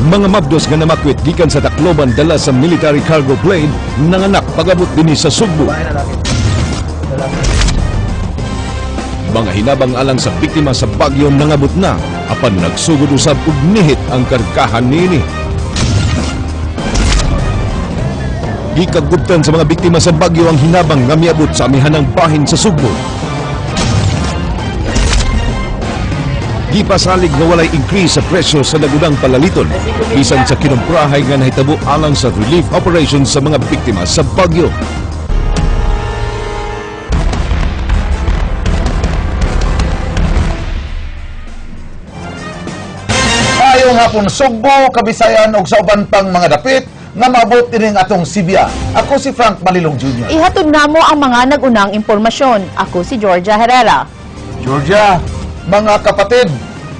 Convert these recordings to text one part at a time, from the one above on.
Mga mabdos nga namakwit gikan sa Tacloban dala sa military cargo plane nanganak pagabot dinhi sa Sugbo. Mga hinabang alang sa biktima sa bagyo nangabot na apan nagsugod usab og nihit ang kargahan niini. Gikagubtan sa mga biktima sa bagyo ang hinabang nga miabot sa amihanang bahin sa Sugbo. Gipasalig nga walay increase sa presyo sa nagunang palaliton bisan sa kinumprahay nga nahitabo alang sa relief operations sa mga biktima sa bagyo. Ayong hapon Sugbo, Kabisayan ug sa uban pang mga dapit nga maabot ining atong Sibya. Ako si Frank Malilong Jr. Ihatod namo ang mga nagunang impormasyon. Ako si Georgia Herrera. Georgia, mga kapatid,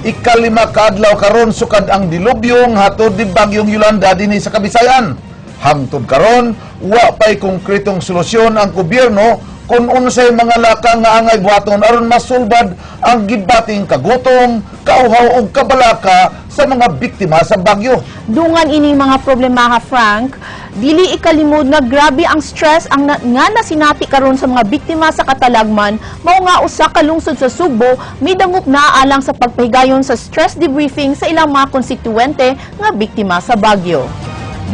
ikalima kaadlaw karon sukad ang dilubyong hatod di bagyong Yolanda dinhi sa Kabisayan. Hangtod karon, wa pay konkretong solusyon ang gobyerno kung unsay mga laka nga angay buhaton aron masulbad ang gibating kagutom, kauhaw ug kabalaka sa mga biktima sa bagyo. Dungan ini mga problema, Frank, dili ikalimod nga grabe ang stress ang nga nasinati karon sa mga biktima sa katalagman, mao nga usa ka lungsod sa Sugbo midangop na alang sa pagpahigayon sa stress debriefing sa ilang mga konstituente nga biktima sa bagyo.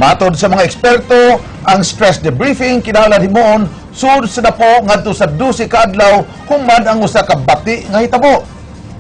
Matod sa mga eksperto, ang stress debriefing kinahanglan himoon sud sa dapo ngadto sa 12 ka adlaw human ang usa ka bati nga hitabo.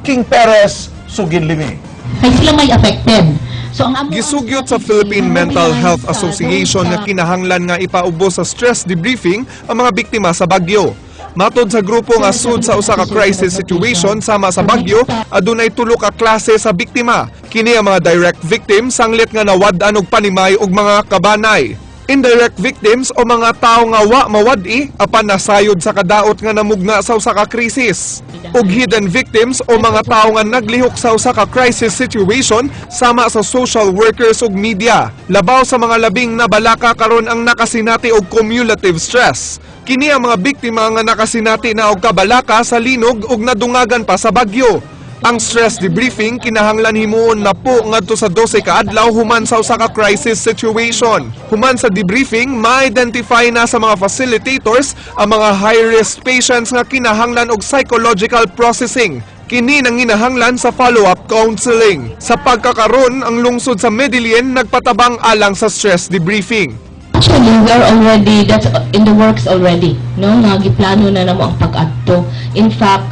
King Perez, Suginlimi. Ay sila may affected. So ang Gisugyot sa Philippine Mental Health Association nga kinahanglan nga ipaubos sa stress debriefing ang mga biktima sa bagyo. Matod sa grupo nga sud sa usa ka crisis situation sama sa bagyo, adunay tulo ka klase sa biktima. Kini ang mga direct victims sanglit nga nawad-an og panimay ug mga kabanay. Indirect victims o mga tao nga wa mawad-i apan nasayod sa kadaot nga namugna sa usa ka krisis. Ug hidden victims o mga tao nga naglihok sa usa ka crisis situation sama sa social workers ug media. Labaw sa mga labing nabalaka karon ang nakasinati og cumulative stress. Kini ang mga biktima nga nakasinati na og kabalaka sa linog ug nadungagan pa sa bagyo. Ang stress debriefing kinahanglan himuon na po ngadto sa 12 ka adlaw human sa usa ka crisis situation. Human sa debriefing, ma-identify na sa mga facilitators ang mga high-risk patients nga kinahanglan og psychological processing. Kini nang hinahanglan sa follow-up counseling. Sa pagkakaron, ang lungsod sa Medellin nagpatabang alang sa stress debriefing. Actually, we're already, that's in the works already, no? Nga giplano na namo ang pag-adto. In fact,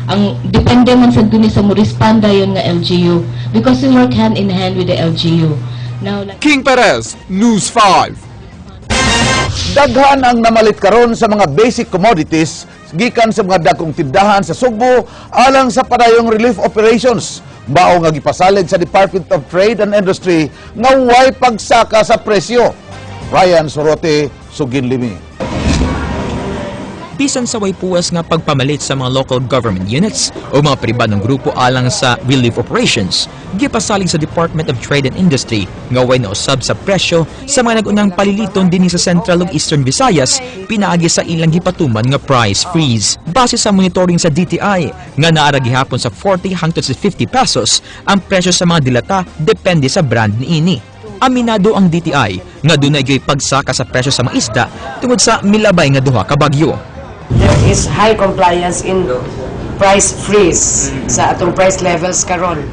ang depende man sa duni sa mo responda yon nga LGU because we work hand in hand with the LGU. Now, like King Perez, News 5. Daghan ang namalit karon sa mga basic commodities gikan sa mga dagkong tindahan sa Sugbo alang sa padayong relief operations. Mao nga gipasalig sa Department of Trade and Industry nga way pagsaka sa presyo. Ryan Sorote, Suginlimi. Bisan sa way puwas nga pagpamalit sa mga local government units o mga pribadong grupo alang sa relief operations, gipasalig sa Department of Trade and Industry nga way nausab sa presyo sa mga nagunang paliliton dinhi sa Central ug Eastern Visayas pinaagi sa ilang gipatuman nga price freeze. Base sa monitoring sa DTI nga naara gihapon sa 40 hangtod sa 50 pesos ang presyo sa mga dilata depende sa brand niini. Aminado ang DTI nga dunay gay pagsaka sa presyo sa mga isda tungod sa milabay nga duha ka bagyo. There is high compliance in price freeze sa atong price levels karon.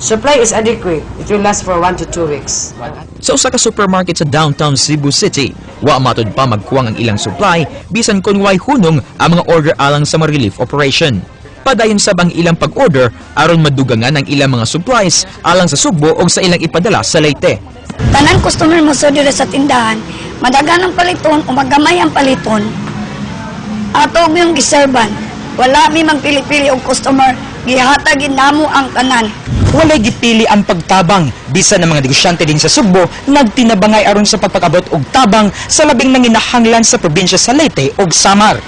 Supply is adequate. It will last for 1 to 2 weeks. Sa usa ka supermarket sa downtown Cebu City, wa matod pa magkuwang ang ilang supply bisan kun way hunong ang mga order alang sa mga relief operation. Padayon sab ang ilang pag-order aron madugangan ang ilang mga supplies alang sa Sugbo o sa ilang ipadala sa Leyte. Tanan customer mo sa dire sa tindahan, madagan ang paliton o magamay ang paliton. Ato yung giserban, wala mi magpili-pili og customer, gihatagin namo ang tanan. Walay gipili ang pagtabang, bisan ng mga negosyante din sa Sugbo nagtinabangay aron sa pagpakabot og tabang sa labing nanginahanglan sa probinsya sa Leyte ug Samar.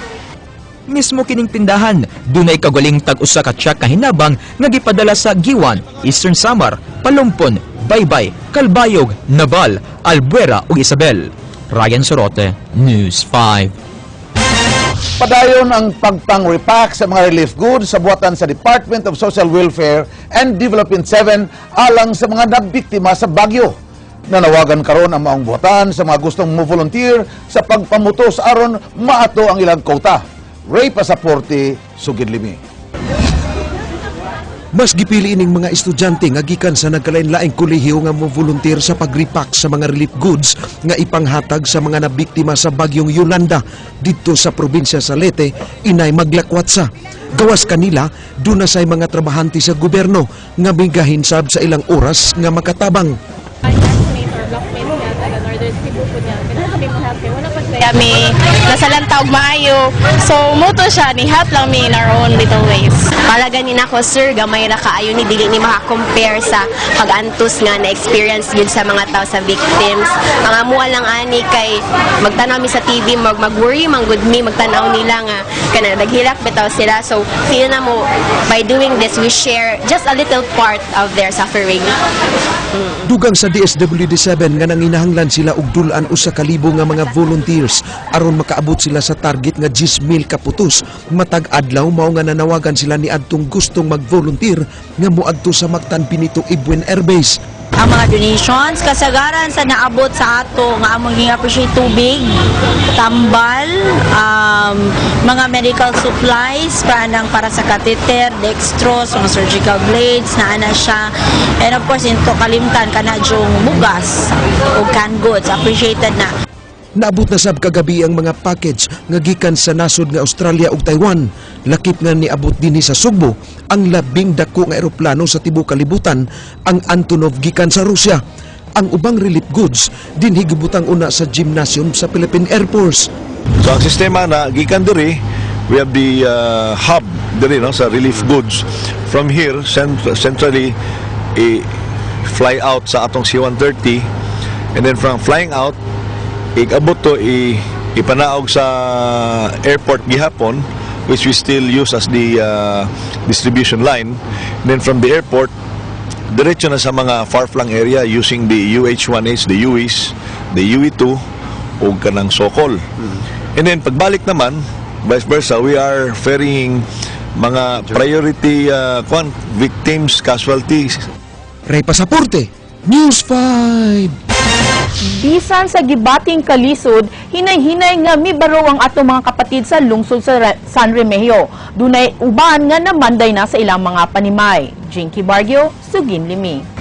Mismo kining tindahan, dunay kagaling tag-usa ka tiyak ka hinabang nga gipadala sa Giwan, Eastern Samar, Palumpon, Baybay, Calbayog, Naval, Albuera ug Isabel. Ryan Sorote, News 5. Padayon ang pagpang-repack sa mga relief goods sa buhatan sa Department of Social Welfare and Development 7 alang sa mga nabiktima sa bagyo. Nanawagan karon ang maong buhatan sa mga gustong mo-volunteer sa pagpamutos aron maato ang ilang quota. Ray Pasaporte, Sugid Limi. Mas gipili ining mga estudyante nga gikan sa nagkalain-laing kolehiyo nga mo-volunteer sa pag-repack sa mga relief goods nga ipanghatag sa mga nabiktima sa bagyong Yolanda didto sa probinsya sa Leyte, inay maglakwatsa. Gawas kanila, duna say mga trabahante sa gobyerno nga migahinsab sa ilang oras nga makatabang. Kami nasa lantaw maayo. So moto siya ni help lang mi in our own little ways. Para ganin ako sir, gamay ra kaayo ni dili ni maka-compare sa pag-antos nga na experience yun sa mga tao sa victims. Ang amuha lang ani kay magtanaw mi sa TV, mag-worry man good me, magtanaw nila nga kana naghilak bitaw sila. So feel na mo by doing this we share just a little part of their suffering. Dugang sa DSWD-7 nga nanginahanglan sila og dulan usa ka libo nga mga volunteers aron makaabot sila sa target nga 10,000 kaputos. Matag adlaw mao nga nanawagan sila ni adtong gustong mag-volunteer nga moadto sa Mactan Benito Ibuen Air Base. Ang mga donations kasagaran sa naabot sa ato nga among gi-appreciate tubig, tambal, mga medical supplies para sa catheter, dextrose, mga surgical blades na ana siya, and of course into kalimtan kana yung bugas o canned goods appreciated na. Naabot na sab kagabi ang mga package nga gikan sa nasod nga Australia ug Taiwan. Lakip nga niabot dinhi sa Sugbo ang labing dako nga eroplano sa tibuok kalibutan, ang Antonov gikan sa Russia. Ang ubang relief goods dinhi gibutang una sa gymnasium sa Philippine Air Force. So ang sistema na gikan diri, we have the hub diri no sa relief goods. From here centrally fly out sa atong C-130, and then from flying out ikabot to ipanaog sa airport gihapon, which we still use as the distribution line. And then from the airport diretso na sa mga far-flung area using the UH-1H, the UIS, the UE-2 o kanang Sokol. And then pagbalik naman vice versa, we are ferrying mga priority victims, casualties. Ray Pasaporte, News 5. Bisan sa gibating kalisod, hinay-hinay nga mibaro ang ato mga kapatid sa lungsod sa San Remigio. Dunay uban nga namanday na sa ilang mga panimay. Jinky Bargio, Sugin Limi.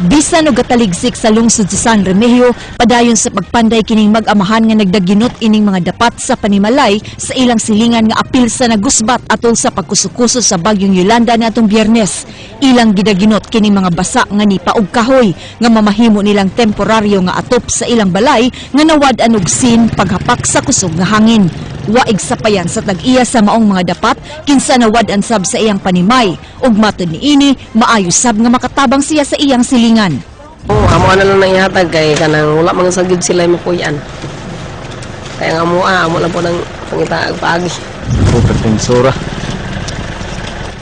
Bisan og gataligsik sa lungsod sa San Remigio, padayon sa pagpanday kining mag-amahan nga nagdaginot ining mga dapat sa panimalay sa ilang silingan nga apil sa nagusbat atol sa pagkusukuso sa bagyong Yolanda natong Biyernes. Ilang gidaginot kining mga basa nga nipa og kahoy nga mamahimo nilang temporaryo nga atop sa ilang balay nga nawad-an og sin paghapak sa kusog nga hangin. Waig sapayan sa tag-iya sa maong mga dapat kinsa nawad-an sab sa iyang panimay ug matud niini maayo sab nga makatabang siya sa iyang silingan. Amo na lang nang ihatag kay kanang wala mga sagid sila makuyan. Kaya nga amo lang po nang pangita paagi. Pretensura.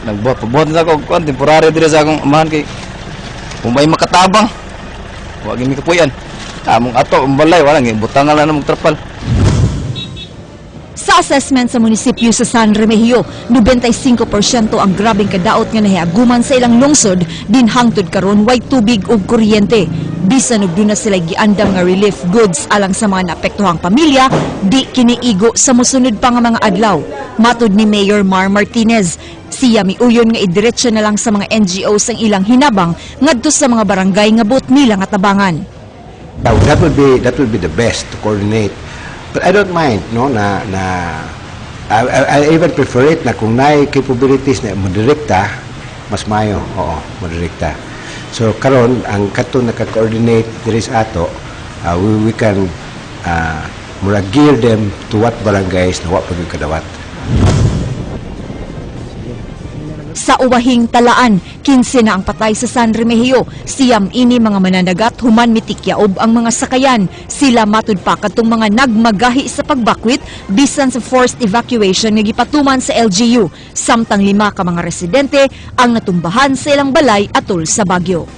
Nagbuhat na ako kuan temporary dire sa akong amahan kay kung may makatabang. Wa gini kapuyan. Among ato umbalay wala ngi butangan lang mong trapal. Sa assessment sa munisipyo sa San Remigio, 95% ang grabing kadaot nga nahiaguman sa ilang lungsod din hangtod karon way tubig ug kuryente. Bisan og duna sila giandam nga relief goods alang sa mga naapektuhang pamilya, di kiniigo sa mosunod pa nga mga adlaw. Matud ni Mayor Mar Martinez, siya miuyon nga idiretso na lang sa mga NGOs ang ilang hinabang ngadto sa mga barangay nga buot nila nga tabangan. That will be the best to coordinate. But I don't mind, no, I even prefer it na kung naay capabilities na modirekta, mas mayo, oo, modirekta. So karon ang kato naka-coordinate diri sa ato, we can mura gear them to what barangays na wa pa kadawat. Sa uwahing talaan, 15 na ang patay sa San Remigio. Siyam ini mga mananagat human mitikyaob ang mga sakayan. Sila matud pa katong mga nagmagahi sa pagbakwit bisan sa forced evacuation nga gipatuman sa LGU. Samtang 5 ka mga residente ang natumbahan sa ilang balay atol sa bagyo.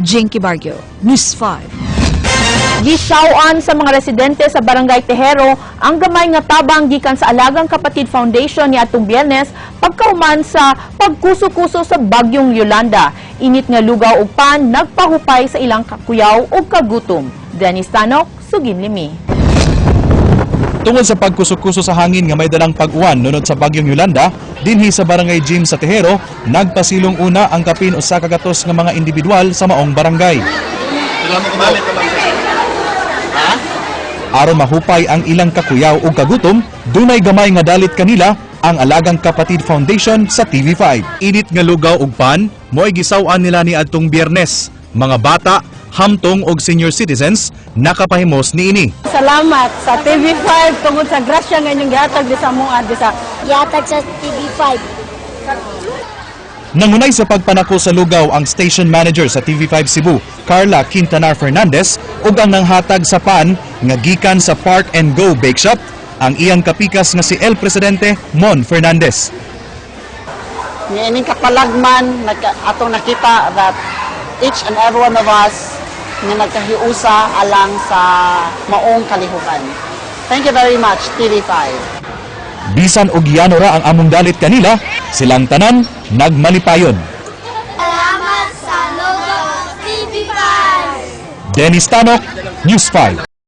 Jinky Bargio, News 5. Gisawan sa mga residente sa Barangay Tejero ang gamay nga tabang gikan sa Alagang Kapatid Foundation ni atong Biyernes pagkahuman sa pagkuso-kuso sa bagyong Yolanda. Init nga lugaw ug pan nagpahupay sa ilang kakuyaw ug kagutom. Dennis Tanok, Sugin Limi. Tungod sa pagkusok-kuso sa hangin nga may dalang pag-uwan nunod sa bagyong Yolanda, dinhi sa Barangay Gym sa Tejero, nagpasilong una ang kapin usa ka gatos nga mga individual sa maong barangay. Aron mahupay ang ilang kakuyaw ug kagutom, dunay gamay nga dalit kanila ang Alagang Kapatid Foundation sa TV5. Init nga lugaw ug pan, mo'y gisaw-an nila ni adtong Biyernes. Mga bata, hamtong og senior citizens nakapahimos niini. Salamat sa TV5 tungod sa grasya nga inyong gihatag di sa among sa gihatag sa TV5. Nangunay sa pagpanako sa lugaw ang station manager sa TV5 Cebu, Carla Quintanar Fernandez, ug ang nanghatag sa pan nga gikan sa Park and Go Bake Shop, ang iyang kapikas nga si El Presidente Mon Fernandez. Niining kapalagman atong nakita that each and every one of us nga nagkahiusa alang sa maong kalihukan. Thank you very much, TV5. Bisan og yano ra ang among dalit kanila, silang tanan nagmalipayon. Salamat sa logo TV5. Dennis Tanok, News 5.